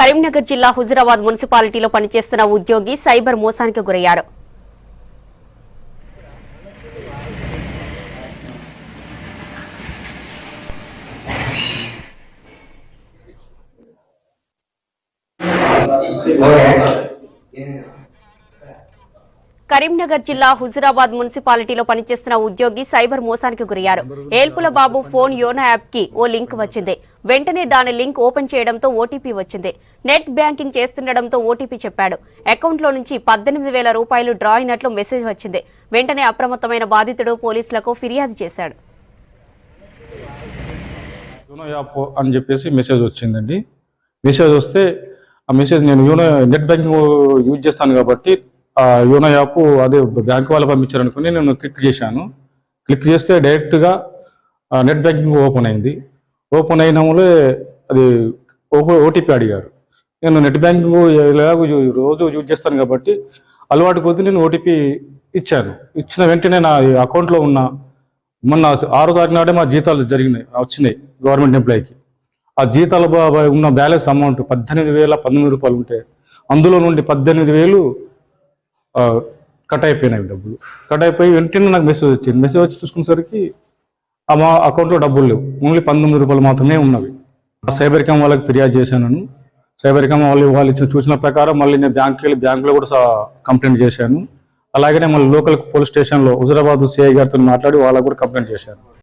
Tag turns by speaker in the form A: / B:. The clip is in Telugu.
A: కరీంనగర్ జిల్లా హుజురాబాద్ మున్సిపాలిటీలో పనిచేస్తున్న ఉద్యోగి సైబర్ మోసానికి గురయ్యారు. కరీంనగర్ జిల్లా హుజురాబాద్ మున్సిపాలిటీలో పనిచేస్తున్న ఉద్యోగి సైబర్ మోసానికి గురయ్యారు. ఏల్పుల బాబు ఫోన్ యోనో యాప్ కి ఓ లింక్ వచ్చింది. వెంటనే దాని లింక్ ఓపెన్ చేయడంతో ఓటీపీ వచ్చింది. నెట్ బ్యాంకింగ్ చేస్తుండటంతో ఓటీపీ చెప్పాడు. అకౌంట్లో నుంచి 18,000 రూపాయలు డ్రా అయినట్లు మెసేజ్ వచ్చింది. వెంటనే అప్రమత్తమైన బాధితుడు పోలీసులకు ఫిర్యాదు చేశాడు.
B: యోనో యాప్ అని చెప్పేసి మెసేజ్ వచ్చిందండి. మెసేజ్ వస్తే ఆ మెసేజ్ నేను నెట్ బ్యాంకింగ్ యూజ్ చేస్తాను కాబట్టి ఆ యోనో యాప్ అదే బ్యాంక్ వాళ్ళు పంపించారనుకుని నేను క్లిక్ చేశాను. క్లిక్ చేస్తే డైరెక్ట్గా నెట్ బ్యాంకింగ్ ఓపెన్ అయింది. ఓపెన్ అయినములే అది ఓటీపీ అడిగారు. నేను నెట్ బ్యాంకింగ్ ఎలాగో రోజు యూజ్ చేస్తాను కాబట్టి అలవాటు కొద్దీ నేను ఓటీపీ ఇచ్చాను. ఇచ్చిన వెంటనే నా అకౌంట్లో ఉన్న మొన్న 6వ తారీఖు నాడే మా జీతాలు వచ్చినాయి గవర్నమెంట్ ఎంప్లాయీకి. ఆ జీతాల ఉన్న బ్యాలెన్స్ అమౌంట్ 18,019 రూపాయలు ఉంటే అందులో నుండి 18,000 కట్ అయిపోయినాయి. డబ్బులు కట్ అయిపోయి వెంటనే నాకు మెసేజ్ వచ్చింది. మెసేజ్ వచ్చి చూసుకునేసరికి మా అకౌంట్లో డబ్బులు లేవు, ఓన్లీ 19 రూపాయలు మాత్రమే ఉన్నవి. సైబర్ క్రైమ్ వాళ్ళకి ఫిర్యాదు చేశాను. సైబర్ క్రైమ్ వాళ్ళు ఇచ్చిన సూచన ప్రకారం మళ్ళీ నేను బ్యాంకులో కూడా కంప్లైంట్ చేశాను. అలాగనే మళ్ళీ లోకల్ పోలీస్ స్టేషన్లో హుజురాబాద్ సిఐ గారితో మాట్లాడి వాళ్ళకు కూడా కంప్లైంట్ చేశాను.